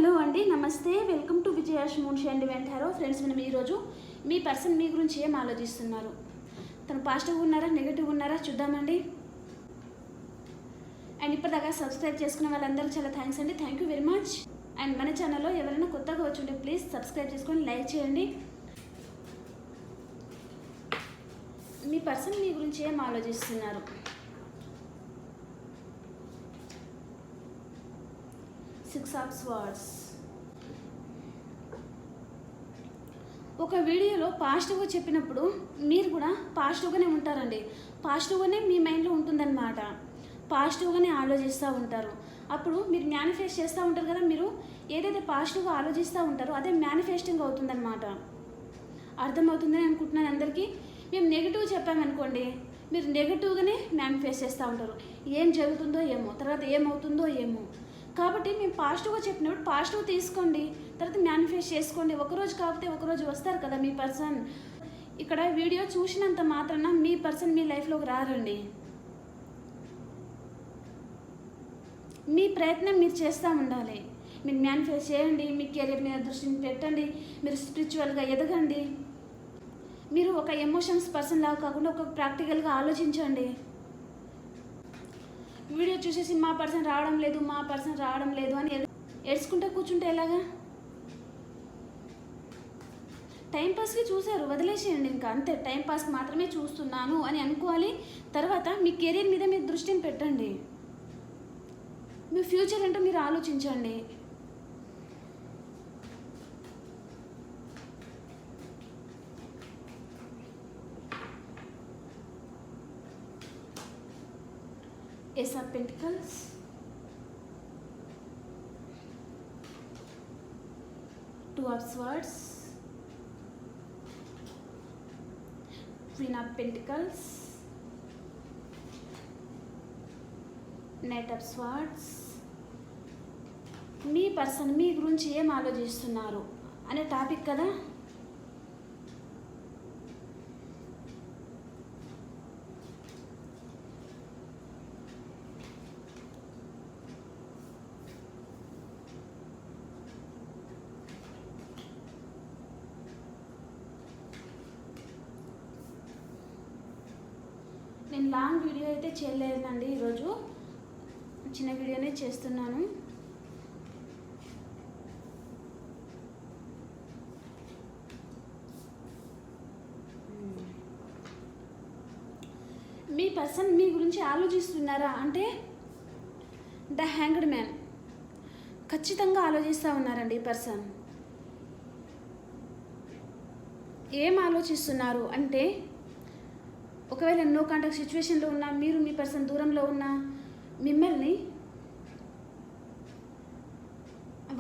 Hello అండి, నమస్తే. Welcome to విజయాష్ moon shine divine tarot. Friends, మనం ఈరోజు మీ పర్సన్ మీ గురించి ఏం ఆలోచిస్తున్నారు, తను పాజిటివ్గా ఉన్నారా నెగిటివ్గా ఉన్నారా చూద్దామండి. అండ్ ఇప్పటిదాకా సబ్స్క్రైబ్ చేసుకున్న వాళ్ళందరూ చాలా థ్యాంక్స్ అండి, thank you very much. And మన ఛానల్లో ఎవరైనా కొత్తగా వచ్చుంటే ప్లీజ్ సబ్స్క్రైబ్ చేసుకొని లైక్ చేయండి. మీ పర్సన్ మీ గురించి ఏం ఆలోచిస్తున్నారు? Six of swords. ఒక వీడియోలో పాజిటివ్గా చెప్పినప్పుడు మీరు కూడా పాజిటివ్గానే ఉంటారండి. పాజిటివ్గానే మీ మైండ్లో ఉంటుందన్నమాట. పాజిటివ్గానే ఆలోచిస్తూ ఉంటారు. అప్పుడు మీరు మేనిఫెస్ట్ చేస్తూ ఉంటారు కదా, మీరు ఏదైతే పాజిటివ్గా ఆలోచిస్తూ ఉంటారో అదే మేనిఫెస్టింగ్ అవుతుందన్నమాట. అర్థమవుతుందని అనుకుంటున్నాను అందరికీ. మేము నెగిటివ్ చెప్పామనుకోండి, మీరు నెగిటివ్గానే మేనిఫెస్ట్ చేస్తూ ఉంటారు. ఏం జరుగుతుందో ఏమో, తర్వాత ఏమవుతుందో ఏమో. కాబట్టి మేము పాజిటివ్గా చెప్పినప్పుడు పాజిటివ్ తీసుకోండి, తర్వాత మేనిఫెస్ట్ చేసుకోండి. ఒకరోజు కాకపోతే ఒకరోజు వస్తారు కదా మీ పర్సన్. ఇక్కడ వీడియో చూసినంత మాత్రాన మీ పర్సన్ మీ లైఫ్లోకి రారండి. మీ ప్రయత్నం మీరు చేస్తూ ఉండాలి. మీరు మేనిఫెస్ట్ చేయండి, మీ కెరీర్ మీద దృష్టిని పెట్టండి, మీరు స్పిరిచువల్గా ఎదగండి. మీరు ఒక ఎమోషన్స్ పర్సన్ లాగా కాకుండా ఒక ప్రాక్టికల్గా ఆలోచించండి. వీడియో చూసేసి మా పర్సన్ రావడం లేదు అని ఏడ్చుకుంటూ కూర్చుంటే ఎలాగా? టైంపాస్కి చూసారు, వదిలేసేయండి. ఇంకా అంతే, టైంపాస్కి మాత్రమే చూస్తున్నాను అని అనుకోవాలి. తర్వాత మీ కెరీర్ మీద మీరు దృష్టిని పెట్టండి. మీ ఫ్యూచర్ ఏంటో మీరు ఆలోచించండి. Ace of Pentacles, Two of Swords, Queen of Pentacles, Knight of Swords. మీ పర్సన్ మీ గురించి ఏం ఆలోచిస్తున్నారు అనే టాపిక్ కదా. నేను లాంగ్ వీడియో అయితే చేయలేదండి, ఈరోజు చిన్న వీడియోనే చేస్తున్నాను. మీ పర్సన్ మీ గురించి ఆలోచిస్తున్నారా అంటే ద హ్యాంగ్డ్ మ్యాన్. ఖచ్చితంగా ఆలోచిస్తూ ఉన్నారండి ఈ పర్సన్. ఏం ఆలోచిస్తున్నారు అంటే, ఒకవేళ నో కాంటాక్ట్ సిచ్యువేషన్లో ఉన్నా, మీరు మీ పర్సన్ దూరంలో ఉన్నా, మిమ్మల్ని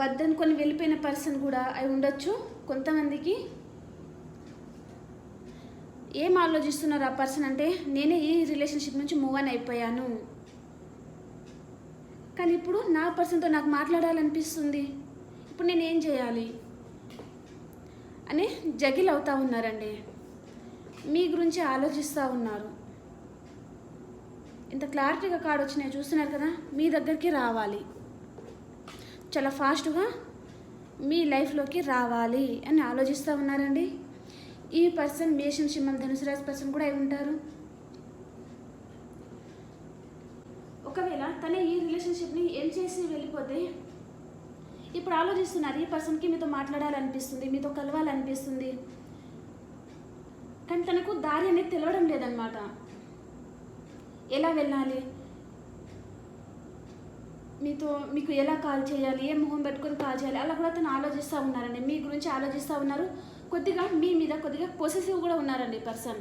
వద్దనుకొని వెళ్ళిపోయిన పర్సన్ కూడా అయి ఉండొచ్చు కొంతమందికి. ఏం ఆలోచిస్తున్నారు ఆ పర్సన్ అంటే, నేనే ఈ రిలేషన్షిప్ నుంచి మూవ్ ఆన్ అయిపోయాను, కానీ ఇప్పుడు నా పర్సన్తో నాకు మాట్లాడాలనిపిస్తుంది, ఇప్పుడు నేను ఏం చేయాలి అని జగిల్ అవుతూ ఉన్నారండి. మీ గురించి ఆలోచిస్తూ ఉన్నారు. ఇంత క్లారిటీగా కార్డ్ వచ్చినాయి చూస్తున్నారు కదా. మీ దగ్గరికి రావాలి, చాలా ఫాస్ట్గా మీ లైఫ్లోకి రావాలి అని ఆలోచిస్తూ ఉన్నారండి. ఈ పర్సన్ మేషం సింహం ధనుసు రాశి పర్సన్ కూడా అయి ఉంటారు. ఒకవేళ తనే ఈ రిలేషన్షిప్ని ఏం చేసి వెళ్ళిపోతే ఇప్పుడు ఆలోచిస్తున్నారు. ఈ పర్సన్కి మీతో మాట్లాడాలనిపిస్తుంది, మీతో కలవాలనిపిస్తుంది, కానీ తనకు దారి అనేది తెలియడం లేదనమాట. ఎలా వెళ్ళాలి, మీకు ఎలా కాల్ చేయాలి, ఏ ముఖం పెట్టుకొని కాల్ చేయాలి, అలా కూడా తను ఆలోచిస్తూ ఉన్నారండి. మీ గురించి ఆలోచిస్తూ ఉన్నారు. కొద్దిగా మీ మీద కొద్దిగా పొసెసివ్ కూడా ఉన్నారండి పర్సన్.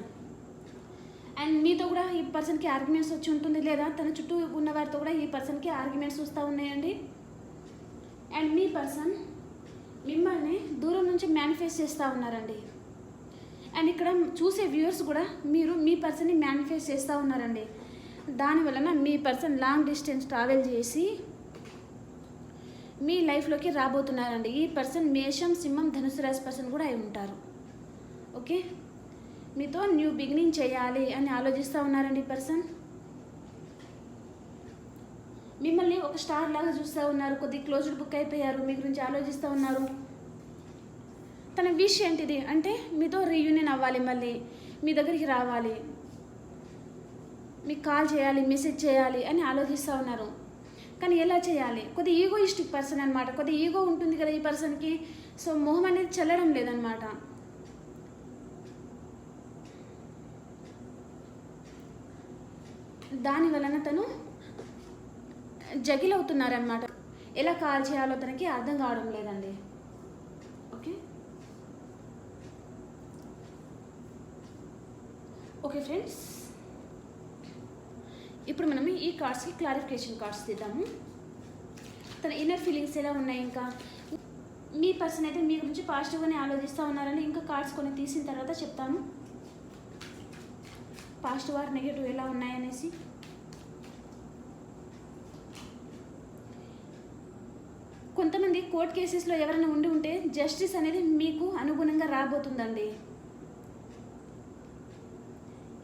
అండ్ మీతో కూడా ఈ పర్సన్కి ఆర్గ్యుమెంట్స్ వచ్చి ఉంటుంది, లేదా తన చుట్టూ ఉన్న వారితో కూడా ఈ పర్సన్కి ఆర్గ్యుమెంట్స్ వస్తూ ఉన్నాయండి. అండ్ మీ పర్సన్ మిమ్మల్ని దూరం నుంచి మేనిఫెస్ట్ చేస్తూ ఉన్నారండి. అండ్ ఇక్కడ చూసే వ్యూవర్స్ కూడా మీరు మీ పర్సన్ని మేనిఫెస్ట్ చేస్తూ ఉన్నారండి. దానివలన మీ పర్సన్ లాంగ్ డిస్టెన్స్ ట్రావెల్ చేసి మీ లైఫ్లోకి రాబోతున్నారండి. ఈ పర్సన్ మేషం సింహం ధనుసు రాశి పర్సన్ కూడా అయి ఉంటారు. ఓకే, మీతో న్యూ బిగినింగ్ చేయాలి అని ఆలోచిస్తూ ఉన్నారండి ఈ పర్సన్. మిమ్మల్ని ఒక స్టార్ లాగా చూస్తూ ఉన్నారు, కొద్ది క్లోజ్డ్ బుక్ అయిపోయారు, మీ గురించి ఆలోచిస్తూ ఉన్నారు. తన విష్ ఏంటిది అంటే మీతో రీయూనియన్ అవ్వాలి, మళ్ళీ మీ దగ్గరికి రావాలి, మీకు కాల్ చేయాలి, మెసేజ్ చేయాలి అని ఆలోచిస్తూ ఉన్నారు. కానీ ఎలా చేయాలి? కొద్ది ఈగోయిస్టిక్ పర్సన్ అనమాట. కొద్ది ఈగో ఉంటుంది కదా ఈ పర్సన్కి. సో మొహం అనేది చెల్లడం లేదనమాట. దాని వలన తను జగిల్ అవుతున్నారనమాట. ఎలా కాల్ చేయాలో తనకి అర్థం కావడం లేదండి. ఓకే ఓకే ఫ్రెండ్స్, ఇప్పుడు మనం ఈ కార్డ్స్కి క్లారిఫికేషన్ కార్డ్స్ తీద్దాము. తన ఇన్నర్ ఫీలింగ్స్ ఎలా ఉన్నాయి, ఇంకా మీ పర్సన్ అయితే మీ గురించి పాజిటివ్గానే ఆలోచిస్తూ ఉన్నారని ఇంకా కార్డ్స్ కొన్ని తీసిన తర్వాత చెప్తాను. పాజిటివ్ ఆర్ నెగిటివ్ ఎలా ఉన్నాయనేసి. కొంతమంది కోర్ట్ కేసెస్లో ఎవరైనా ఉంటే జస్టిస్ అనేది మీకు అనుగుణంగా రాబోతుందండి.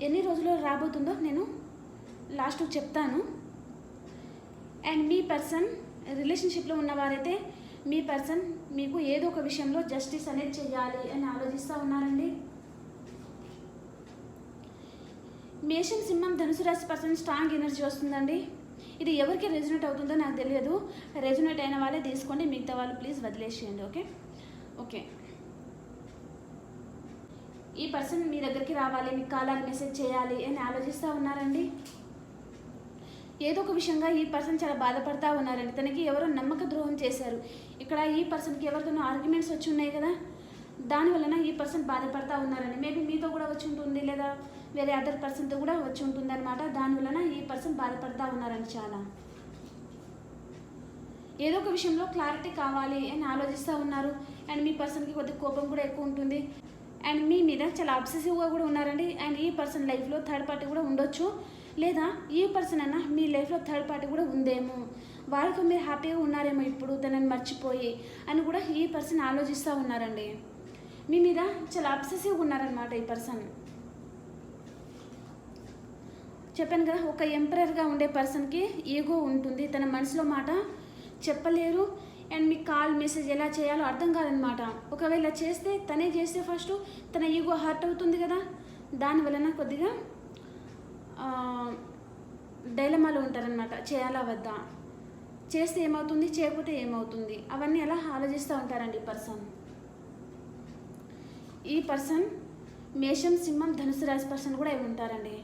ఎన్ని రోజుల్లో రాబోతుందో నేను లాస్ట్ చెప్తాను. అండ్ మీ పర్సన్ రిలేషన్షిప్లో ఉన్నవారైతే మీ పర్సన్ మీకు ఏదో ఒక విషయంలో జస్టిస్ అనేది చేయాలి అని ఆలోచిస్తూ ఉన్నారండి. మేషం, సింహం, ధనుసు రాశి పర్సన్ స్ట్రాంగ్ ఎనర్జీ వస్తుందండి. ఇది ఎవరికి రెజొనేట్ అవుతుందో నాకు తెలియదు. రెజొనేట్ అయిన వాళ్ళే తీసుకోండి, మిగతా వాళ్ళు ప్లీజ్ వదిలేసేయండి. ఓకే ఓకే ఈ పర్సన్ మీ దగ్గరికి రావాలి, మీకు కాలాన్ని మెసేజ్ చేయాలి అని ఆలోచిస్తూ ఉన్నారండి. ఏదో ఒక విషయంగా ఈ పర్సన్ చాలా బాధపడతా ఉన్నారండి. తనకి ఎవరో నమ్మక ద్రోహం చేశారు. ఇక్కడ ఈ పర్సన్కి ఎవరితోనో ఆర్గ్యుమెంట్స్ వచ్చి ఉన్నాయి కదా, దానివలన ఈ పర్సన్ బాధపడతా ఉన్నారండి. మేబీ మీతో కూడా వచ్చి ఉంటుంది, లేదా వేరే అదర్ పర్సన్తో కూడా వచ్చి ఉంటుంది అనమాట. దానివలన ఈ పర్సన్ బాధపడతా ఉన్నారండి చాలా. ఏదో ఒక విషయంలో క్లారిటీ కావాలి అని ఆలోచిస్తూ ఉన్నారు. అండ్ మీ పర్సన్కి కొద్దిగా కోపం కూడా ఎక్కువ ఉంటుంది. అండ్ మీ మీద చాలా అబ్సెసివ్గా కూడా ఉన్నారండి. అండ్ ఈ పర్సన్ లైఫ్లో థర్డ్ పార్టీ కూడా ఉండొచ్చు, లేదా ఈ పర్సన్ అన్న మీ లైఫ్లో థర్డ్ పార్టీ కూడా ఉందేమో, వాళ్ళతో మీరు హ్యాపీగా ఉన్నారేమో ఇప్పుడు తనని మర్చిపోయి అని కూడా ఈ పర్సన్ ఆలోచిస్తూ ఉన్నారండి. మీ మీద చాలా అబ్సెసివ్గా ఉన్నారనమాట ఈ పర్సన్. చెప్పాను కదా, ఒక ఎంపరర్గా ఉండే పర్సన్కి ఈగో ఉంటుంది. తన మనసులో మాట చెప్పలేరు. అండ్ మీకు కాల్ మెసేజ్ ఎలా చేయాలో అర్థం కాదనమాట. ఒకవేళ చేస్తే తనే చేస్తే ఫస్ట్ తన ఈగో హర్ట్ అవుతుంది కదా, దానివలన కొద్దిగా డైలమాలో ఉంటారనమాట. చేయాలా వద్దా, చేస్తే ఏమవుతుంది, చేయకపోతే ఏమవుతుంది, అవన్నీ అలా ఆలోచిస్తూ ఉంటారండి ఈ పర్సన్. ఈ పర్సన్ మేషం, సింహం, ధనుసు రాశి పర్సన్ కూడా ఉంటారండి.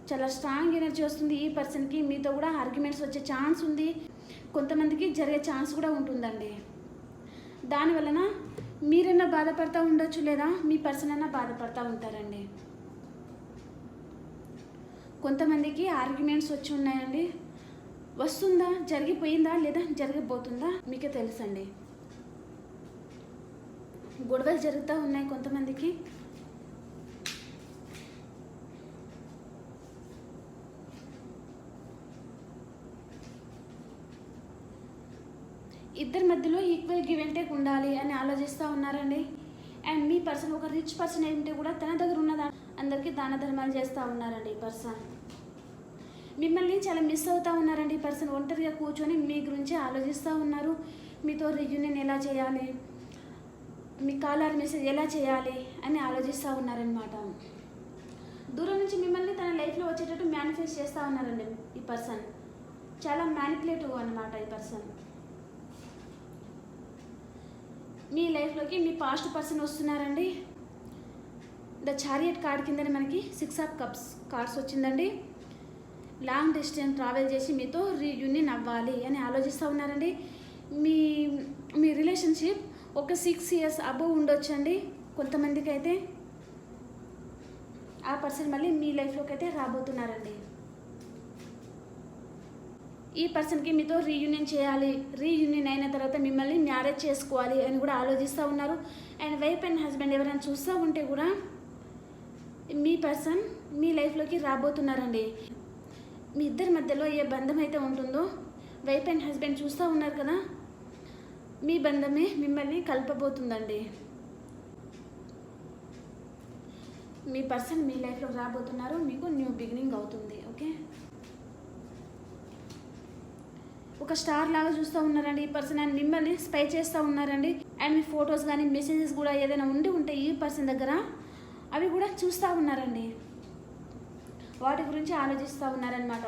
చాలా స్ట్రాంగ్ ఎనర్జీ వస్తుంది ఈ పర్సన్కి. మీతో కూడా ఆర్గ్యుమెంట్స్ వచ్చే ఛాన్స్ ఉంది, కొంతమందికి జరిగే ఛాన్స్ కూడా ఉంటుందండి. దానివలన మీరైనా బాధపడతా ఉండొచ్చు, లేదా మీ పర్సన్ అయినా బాధపడతా ఉంటారండి. కొంతమందికి ఆర్గ్యుమెంట్స్ వచ్చి ఉన్నాయండి. వస్తుందా, జరిగిపోయిందా, లేదా జరగబోతుందా మీకే తెలుసండి. గొడవలు జరుగుతూ ఉన్నాయి కొంతమందికి. ఇద్దరి మధ్యలో ఈక్వల్ గివ్ అండ్ టేక్ ఉండాలి అని ఆలోచిస్తూ ఉన్నారండి. అండ్ మీ పర్సన్ ఒక రిచ్ పర్సన్ ఏంటంటే కూడా తన దగ్గర ఉన్న అందరికీ దాన ధర్మాలు చేస్తూ ఉన్నారండి ఈ పర్సన్. మిమ్మల్ని చాలా మిస్ అవుతూ ఉన్నారండి ఈ పర్సన్. ఒంటరిగా కూర్చొని మీ గురించి ఆలోచిస్తూ ఉన్నారు. మీతో రియూనియన్ ఎలా చేయాలి, మీ కాలర్ మెసేజ్ ఎలా చేయాలి అని ఆలోచిస్తూ ఉన్నారనమాట. దూరం నుంచి మిమ్మల్ని తన లైఫ్లో వచ్చేటట్టు మేనిఫెస్ట్ చేస్తూ ఉన్నారండి ఈ పర్సన్. చాలా మ్యానిపులేటివ్ అనమాట ఈ పర్సన్. మీ లైఫ్లోకి మీ పాస్ట్ పర్సన్ వస్తున్నారండి. ద చారియట్ కార్డ్ కిందనే మనకి 6 ఆఫ్ కప్స్ కార్డ్స్ వచ్చిందండి. లాంగ్ డిస్టెన్స్ ట్రావెల్ చేసి మీతో రీయూనియన్ అవ్వాలి అని ఆలోచిస్తూ ఉన్నారండి. మీ రిలేషన్షిప్ ఒక 6 years అబోవ్ ఉండొచ్చండి. కొంతమందికి అయితే ఆ పర్సన్ మళ్ళీ మీ లైఫ్లోకి అయితే రాబోతున్నారండి. ఈ పర్సన్కి మీతో రీయూనియన్ చేయాలి, రీయూనియన్ అయిన తర్వాత మిమ్మల్ని మ్యారేజ్ చేసుకోవాలి అని కూడా ఆలోచిస్తూ ఉన్నారు. అండ్ వైఫ్ అండ్ హస్బెండ్ ఎవరైనా చూస్తూ ఉంటే కూడా మీ పర్సన్ మీ లైఫ్లోకి రాబోతున్నారండి. మీ ఇద్దరి మధ్యలో ఏ బంధం అయితే ఉంటుందో, వైఫ్ అండ్ హస్బెండ్ చూస్తూ ఉన్నారు కదా, మీ బంధమే మిమ్మల్ని కలపబోతుందండి. మీ పర్సన్ మీ లైఫ్లో రాబోతున్నారు, మీకు న్యూ బిగినింగ్ అవుతుంది. ఓకే, ఒక స్టార్ లాగా చూస్తూ ఉన్నారండి ఈ పర్సన్. అండ్ మిమ్మల్ని స్పై చేస్తూ ఉన్నారండి. అండ్ మీ ఫొటోస్ కానీ మెసేజెస్ కూడా ఏదైనా ఉంటే ఈ పర్సన్ దగ్గర అవి కూడా చూస్తూ ఉన్నారండి. వాటి గురించి ఆలోచిస్తూ ఉన్నారనమాట.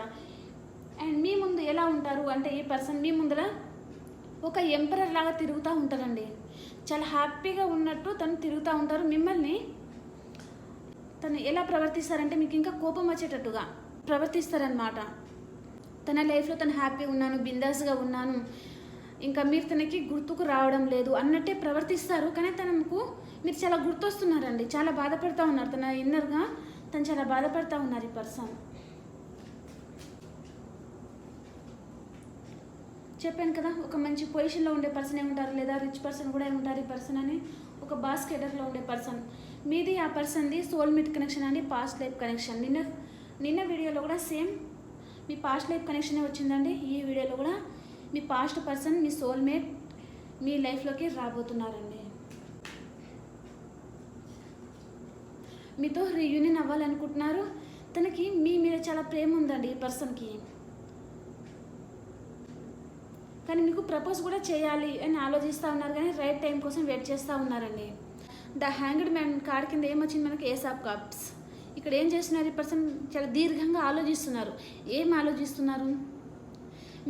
అండ్ మీ ముందు ఎలా ఉంటారు అంటే ఈ పర్సన్ మీ ముందర ఒక ఎంపరర్ లాగా తిరుగుతూ ఉంటారండి. చాలా హ్యాపీగా ఉన్నట్టు తను తిరుగుతూ ఉంటారు. మిమ్మల్ని తను ఎలా ప్రవర్తిస్తారంటే మీకు ఇంకా కోపం వచ్చేటట్టుగా ప్రవర్తిస్తారనమాట. తన లైఫ్లో తను హ్యాపీగా ఉన్నాను, బిందాస్గా ఉన్నాను, ఇంకా మీరు తనకి గుర్తుకు రావడం లేదు అన్నట్టే ప్రవర్తిస్తారు. కానీ తనకు మీరు చాలా గుర్తొస్తున్నారండి, చాలా బాధపడుతూ ఉన్నారు. తన ఇన్నర్గా తను చాలా బాధపడుతూ ఉన్నారు ఈ పర్సన్. చెప్పాను కదా, ఒక మంచి పొజిషన్లో ఉండే పర్సన్ ఉంటారు, లేదా రిచ్ పర్సన్ కూడా ఉంటారు ఈ పర్సన్ అని. ఒక బాస్కెటర్లో ఉండే పర్సన్ మీది, ఆ పర్సన్ది సోల్మేట్ కనెక్షన్ అండి, పాస్ట్ లైఫ్ కనెక్షన్. నిన్న వీడియోలో కూడా సేమ్ మీ పాస్ట్ లైఫ్ కనెక్షనే వచ్చిందండి. ఈ వీడియోలో కూడా మీ పాస్ట్ పర్సన్, మీ సోల్మేట్ మీ లైఫ్లోకి రాబోతున్నారండి. మీతో రీయూనియన్ అవ్వాలనుకుంటున్నారు. తనకి మీ మీద చాలా ప్రేమ ఉందండి ఈ పర్సన్కి. కానీ మీకు ప్రపోజ్ కూడా చేయాలి అని ఆలోచిస్తూ ఉన్నారు, కానీ రైట్ టైం కోసం వెయిట్ చేస్తూ ఉన్నారండి. ద హ్యాంగ్డ్ మ్యాన్ కార్డ్ కింద ఏమొచ్చింది మనకి? Ace of cups. ఇక్కడ ఏం చేస్తున్నారు ఈ పర్సన్? చాలా దీర్ఘంగా ఆలోచిస్తున్నారు. ఏం ఆలోచిస్తున్నారు?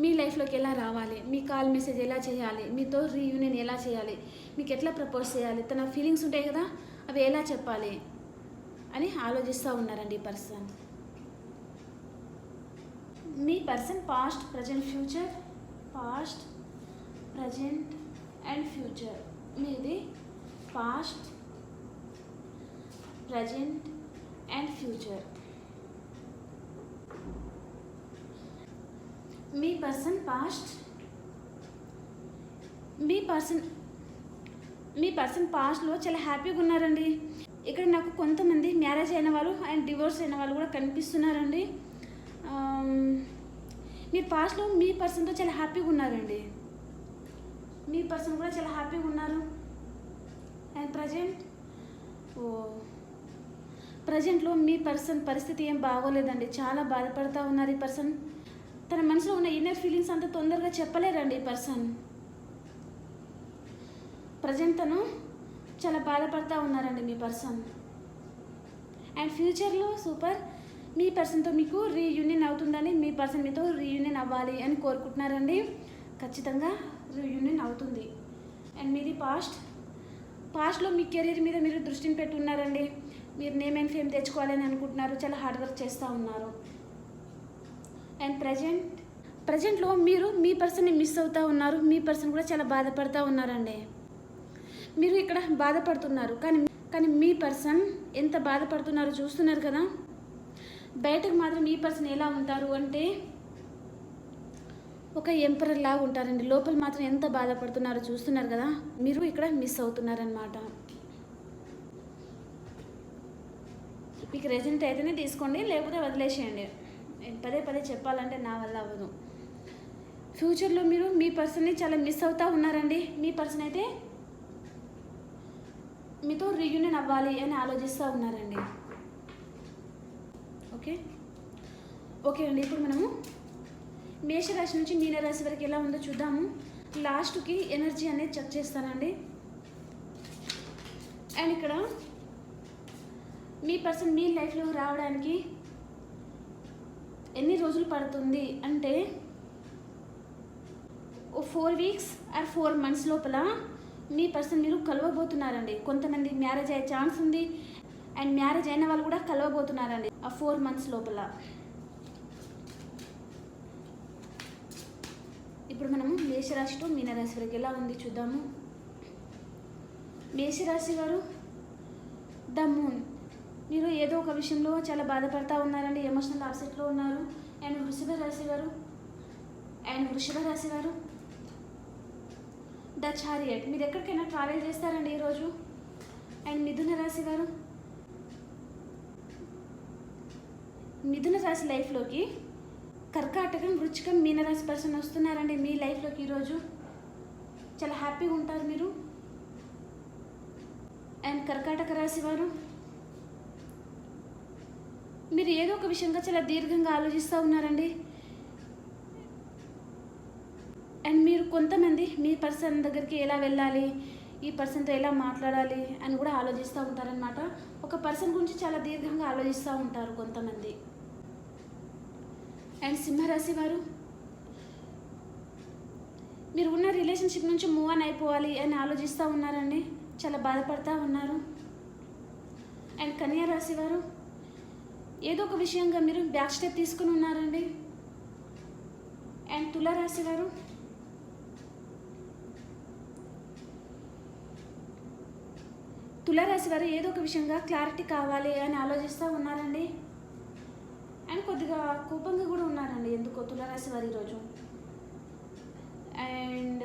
మీ లైఫ్లోకి ఎలా రావాలి, మీ కాల్ మెసేజ్ ఎలా చేయాలి, మీతో రీయూనియన్ ఎలా చేయాలి, మీకు ఎట్లా ప్రపోజ్ చేయాలి, తన ఫీలింగ్స్ ఉంటాయి కదా అవి ఎలా చెప్పాలి అని ఆలోచిస్తూ ఉన్నారండి ఈ పర్సన్. మీ person past, present, future, past, present and future. మీది పాస్ట్, ప్రజెంట్ అండ్ ఫ్యూచర్. మీ పర్సన్ పాస్ట్, మీ పర్సన్ పాస్ట్లో చాలా హ్యాపీగా ఉన్నారండి. ఇక్కడ నాకు కొంతమంది మ్యారేజ్ అయిన వాళ్ళు అండ్ డివోర్స్ అయిన వాళ్ళు కూడా కనిపిస్తున్నారండి. మీరు పాస్ట్లో మీ పర్సన్తో చాలా హ్యాపీగా ఉన్నారండి. మీ పర్సన్ కూడా చాలా హ్యాపీగా ఉన్నారు. అండ్ ప్రజెంట్లో మీ పర్సన్ పరిస్థితి ఏం బాగోలేదండి, చాలా బాధపడుతూ ఉన్నారు ఈ పర్సన్. తన మనసులో ఉన్న ఇన్నర్ ఫీలింగ్స్ అంత తొందరగా చెప్పలేరండి ఈ పర్సన్. ప్రజెంట్ తను చాలా బాధపడుతూ ఉన్నారండి మీ పర్సన్. అండ్ ఫ్యూచర్లో సూపర్, మీ పర్సన్తో మీకు రీయూనియన్ అవుతుందని, మీ పర్సన్ మీతో రీయూనియన్ అవ్వాలి అని కోరుకుంటున్నారండి. ఖచ్చితంగా రీయూనియన్ అవుతుంది. అండ్ మీది పాస్ట్లో మీ కెరీర్ మీద మీరు దృష్టిని పెట్టి ఉన్నారండి. మీరు నేమ్ అండ్ ఫేమ్ తెచ్చుకోవాలని అనుకుంటున్నారు, చాలా హార్డ్ వర్క్ చేస్తూ ఉన్నారు. అండ్ ప్రజెంట్లో మీరు మీ పర్సన్ని మిస్ అవుతూ ఉన్నారు. మీ పర్సన్ కూడా చాలా బాధపడుతూ ఉన్నారండి. మీరు ఇక్కడ బాధపడుతున్నారు, కానీ మీ పర్సన్ ఎంత బాధపడుతున్నారో చూస్తున్నారు కదా. బయటకు మాత్రం మీ పర్సన్ ఎలా ఉంటారు అంటే ఒక ఎంపరర్ లాగా ఉంటారండి. లోపల మాత్రం ఎంత బాధపడుతున్నారో చూస్తున్నారు కదా. మీరు ఇక్కడ మిస్ అవుతున్నారనమాట. మీకు రెజెంట్ అయితేనే తీసుకోండి, లేకపోతే వదిలేసేయండి. పదే పదే చెప్పాలంటే నా వల్ల అవ్వదు. ఫ్యూచర్లో మీరు మీ పర్సన్ని చాలా మిస్ అవుతూ ఉన్నారండి. మీ పర్సన్ అయితే మీతో రీయూనియన్ అవ్వాలి అని ఆలోచిస్తూ ఉన్నారండి. ఓకే అండి, ఇప్పుడు మనము మేషరాశి నుంచి మీనరాశి వరకు ఎలా ఉందో చూద్దాము. లాస్ట్కి ఎనర్జీ అనేది చెక్ చేస్తానండి. అండ్ ఇక్కడ మీ పర్సన్ మీ లైఫ్లో రావడానికి ఎన్ని రోజులు పడుతుంది అంటే 4 weeks ఆర్ 4 months లోపల మీ పర్సన్ మీరు కలవబోతున్నారండి. కొంతమంది మ్యారేజ్ అయ్యే ఛాన్స్ ఉంది, అండ్ మ్యారేజ్ అయిన వాళ్ళు కూడా కలవబోతున్నారండి ఆ 4 months లోపల. ఇప్పుడు మనము మేషరాశి టు మీనరాశి వరకు ఎలా ఉంది చూద్దాము. మేషరాశి వారు ద మూన్. మీరు ఏదో ఒక విషయంలో చాలా బాధపడుతూ ఉన్నారండి, ఎమోషనల్ అప్సెట్లో ఉన్నారు. అండ్ వృషభ రాశి వారు ద చారియట్. మీరు ఎక్కడికైనా ట్రావెల్ చేస్తారండి ఈరోజు. అండ్ మిథున రాశి లైఫ్లోకి కర్కాటకం, వృచ్చికం, మీనరాశి పర్సన్ వస్తున్నారండి మీ లైఫ్లోకి. ఈరోజు చాలా హ్యాపీగా ఉంటారు మీరు. అండ్ కర్కాటక రాశి వారు మీరు ఏదో ఒక విషయంగా చాలా దీర్ఘంగా ఆలోచిస్తూ ఉన్నారండి. అండ్ మీరు కొంతమంది మీ పర్సన్ దగ్గరికి ఎలా వెళ్ళాలి, ఈ పర్సన్తో ఎలా మాట్లాడాలి అని కూడా ఆలోచిస్తూ ఉంటారనమాట. ఒక పర్సన్ గురించి చాలా దీర్ఘంగా ఆలోచిస్తూ ఉంటారు కొంతమంది. అండ్ సింహరాశి వారు, మీరు ఉన్న రిలేషన్షిప్ నుంచి మూవ్ ఆన్ అయిపోవాలి అని ఆలోచిస్తూ ఉన్నారండి, చాలా బాధపడుతూ ఉన్నారు. అండ్ కన్యా రాశి వారు, ఏదో ఒక విషయంగా మీరు బ్యాక్ స్టెప్ తీసుకుని ఉన్నారండి. అండ్ తులారాశి వారు, తులారాశి వారు ఏదో ఒక విషయంగా క్లారిటీ కావాలి అని ఆలోచిస్తూ ఉన్నారండి. అండ్ కొద్దిగా కోపంగా కూడా ఉన్నారండి ఎందుకో తులారాశి వారు ఈరోజు. అండ్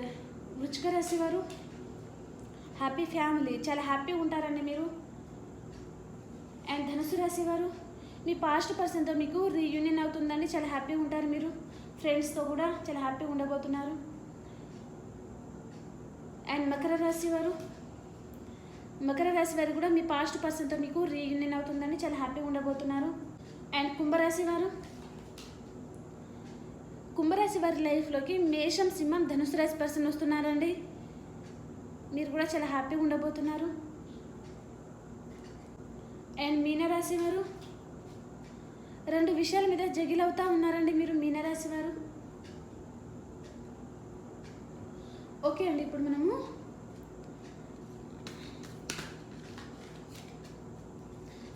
వృశ్చిక రాశి వారు, హ్యాపీ ఫ్యామిలీ, చాలా హ్యాపీగా ఉంటారండి మీరు. అండ్ ధనుసు రాశి వారు, మీ పాస్ట్ పర్సన్తో మీకు రీయూనియన్ అవుతుందండి, చాలా హ్యాపీగా ఉంటారు మీరు. ఫ్రెండ్స్తో కూడా చాలా హ్యాపీగా ఉండబోతున్నారు. అండ్ మకర రాశి వారు, మకర రాశి వారు కూడా మీ పాస్ట్ పర్సన్తో మీకు రీయూనియన్ అవుతుందని చాలా హ్యాపీగా ఉండబోతున్నారు. అండ్ కుంభరాశి వారు, కుంభరాశి వారి లైఫ్లోకి మేషం, సింహం, ధనుసు రాశి పర్సన్ వస్తున్నారండి, మీరు కూడా చాలా హ్యాపీగా ఉండబోతున్నారు. అండ్ మీనరాశి వారు, రెండు విషయాల మీద జగిల్ అవుతూ ఉన్నారండి మీరు మీనరాశి వారు. ఓకే అండి, ఇప్పుడు మనము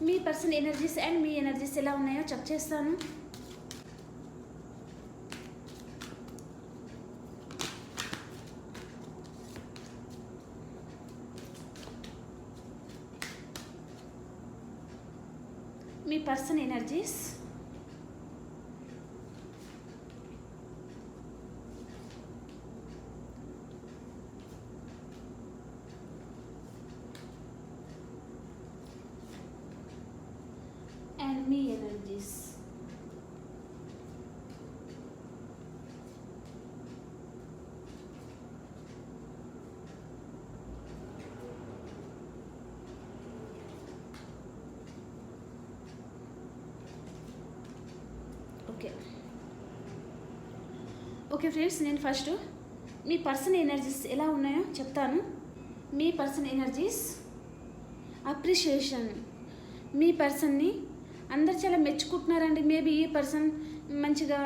మీ పర్సన్ ఎనర్జీస్ అండ్ మీ ఎనర్జీస్ ఎలా ఉన్నాయో చెక్ చేస్తాను. మీ పర్సన్ ఎనర్జీస్, అండ్ మీ ఎనర్జీస్. ఓకే ఫ్రెండ్స్, నేను ఫస్ట్ మీ పర్సన్ ఎనర్జీస్ ఎలా ఉన్నాయో చెప్తాను. మీ పర్సన్ ఎనర్జీస్ అప్రిషియేషన్, మీ పర్సన్ని అందరు చాలా మెచ్చుకుంటున్నారండి. మేబీ ఈ పర్సన్ మంచిగా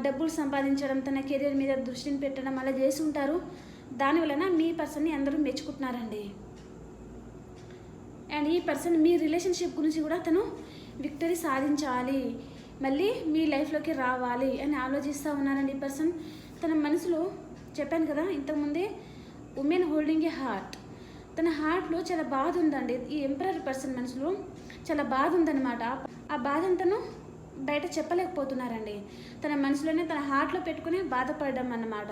డబ్బులు సంపాదించడం, తన కెరీర్ మీద దృష్టిని పెట్టడం అలా చేసి ఉంటారు. దానివలన మీ పర్సన్ని అందరూ మెచ్చుకుంటున్నారండి. అండ్ ఈ పర్సన్ మీ రిలేషన్షిప్ గురించి కూడా తను విక్టరీ సాధించాలి, మళ్ళీ మీ లైఫ్లోకి రావాలి అని ఆలోచిస్తూ ఉన్నారండి. ఈ పర్సన్ తన మనసులో, చెప్పాను కదా ఇంతకుముందే, ఉమెన్ హోల్డింగ్ ఏ హార్ట్, తన హార్ట్లో చాలా బాధ ఉందండి. ఈ ఎంపరర్ పర్సన్ మనసులో చాలా బాధ ఉందన్నమాట. ఆ బాధను తను బయట చెప్పలేకపోతున్నారండి. తన మనసులోనే, తన హార్ట్లో పెట్టుకుని బాధపడడం అన్నమాట.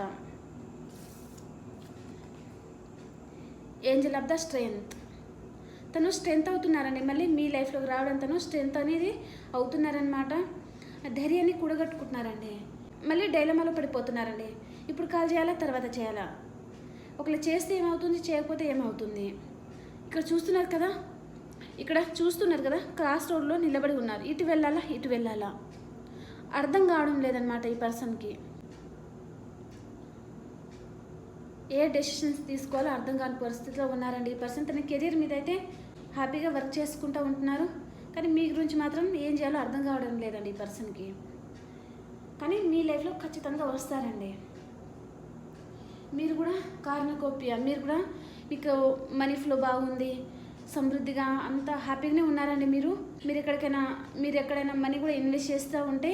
ఏంజల్ ఆఫ్ ద స్ట్రెంగ్త్, తను స్ట్రెంగ్త్ అవుతున్నారండి, మళ్ళీ మీ లైఫ్లోకి రావడం తను స్ట్రెంగ్త్ అనేది అవుతున్నారనమాట. ధైర్యాన్ని కూడగట్టుకుంటున్నారండి. మళ్ళీ డైలమాలో పడిపోతున్నారండి, ఇప్పుడు కాల్ చేయాలా తర్వాత చేయాలా, ఒకవేళ చేస్తే ఏమవుతుంది, చేయకపోతే ఏమవుతుంది. ఇక్కడ చూస్తున్నారు కదా క్రాస్ రోడ్లో నిలబడి ఉన్నారు, ఇటు వెళ్ళాలా అర్థం కావడం లేదనమాట ఈ పర్సన్కి. ఏ డెసిషన్స్ తీసుకోవాలో అర్థం కాని పరిస్థితిలో ఉన్నారండి ఈ పర్సన్. తన కెరీర్ మీద అయితే హ్యాపీగా వర్క్ చేసుకుంటూ ఉంటున్నారు, కానీ మీ గురించి మాత్రం ఏం చేయాలో అర్థం కావడం లేదండి ఈ పర్సన్కి. కానీ మీ లైఫ్లో ఖచ్చితంగా వస్తారండి. మీరు కూడా కారణకోప్య, మీరు కూడా మీకు మనీ ఫ్లో బాగుంది, సమృద్ధిగా అంతా హ్యాపీగానే ఉన్నారండి. మీరు ఎక్కడైనా మనీ కూడా ఇన్వెస్ట్ చేస్తూ ఉంటే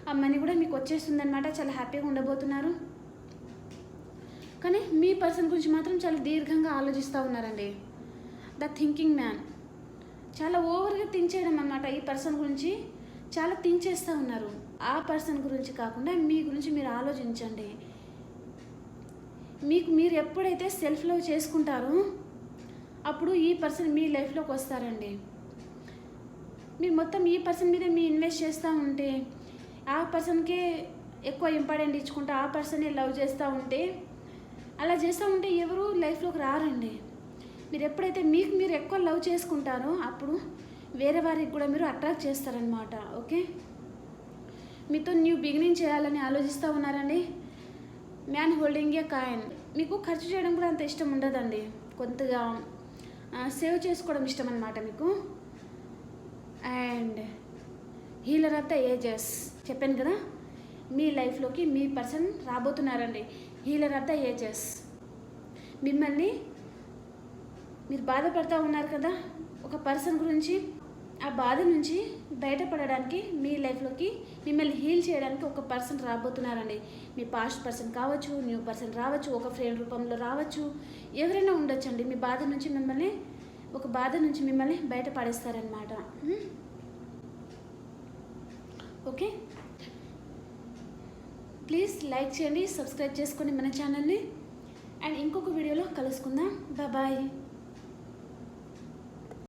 ఆ మనీ కూడా మీకు వచ్చేస్తుంది అనమాట. చాలా హ్యాపీగా ఉండబోతున్నారు. కానీ మీ పర్సన్ గురించి మాత్రం చాలా దీర్ఘంగా ఆలోచిస్తూ ఉన్నారండి. ద థింకింగ్ మ్యాన్, చాలా ఓవర్గా థింక్ చేయడం అన్నమాట. ఈ పర్సన్ గురించి చాలా థింక్ చేస్తూ ఉన్నారు. ఆ పర్సన్ గురించి కాకుండా మీ గురించి మీరు ఆలోచించండి. మీరు ఎప్పుడైతే సెల్ఫ్ లవ్ చేసుకుంటారో అప్పుడు ఈ పర్సన్ మీ లైఫ్లోకి వస్తారండి. మీరు మొత్తం ఈ పర్సన్ మీద మీ ఇన్వెస్ట్ చేస్తూ ఉంటే, ఆ పర్సన్కే ఎక్కువ ఇంపార్టెంట్ ఇచ్చుకుంటూ ఆ పర్సన్ని లవ్ చేస్తూ ఉంటే, అలా చేస్తూ ఉంటే ఎవరు లైఫ్లోకి రారండి. మీరు ఎప్పుడైతే మీరు ఎక్కువ లవ్ చేసుకుంటారో అప్పుడు వేరే వారికి కూడా మీరు అట్రాక్ట్ చేస్తారనమాట. ఓకే, మీతో న్యూ బిగినింగ్ చేయాలని ఆలోచిస్తూ ఉన్నారండి. Man holding a coin. మీకు ఖర్చు చేయడం కూడా అంత ఇష్టం ఉండదండి, కొద్దిగా సేవ్ చేసుకోవడం ఇష్టం అన్నమాట మీకు. And healer of the ages చెప్పాను కదా, మీ లైఫ్లోకి మీ పర్సన్ రాబోతున్నారండి. Healer of the ages. మిమ్మల్ని మీరు బాధపడుతూ ఉన్నారు కదా ఒక పర్సన్ గురించి, ఆ బాధ నుంచి బయటపడడానికి మీ లైఫ్లోకి మిమ్మల్ని హీల్ చేయడానికి ఒక పర్సన్ రాబోతున్నారండి. మీ పాస్ట్ పర్సన్ కావచ్చు, న్యూ పర్సన్ రావచ్చు, ఒక ఫ్రెండ్ రూపంలో రావచ్చు, ఎవరైనా ఉండొచ్చండి. మీ బాధ నుంచి మిమ్మల్ని బయటపడేస్తారనమాట. ఓకే, ప్లీజ్ లైక్ చేయండి, సబ్స్క్రైబ్ చేసుకోండి మన ఛానల్ని. అండ్ ఇంకొక వీడియోలో కలుసుకుందాం. బాయ్.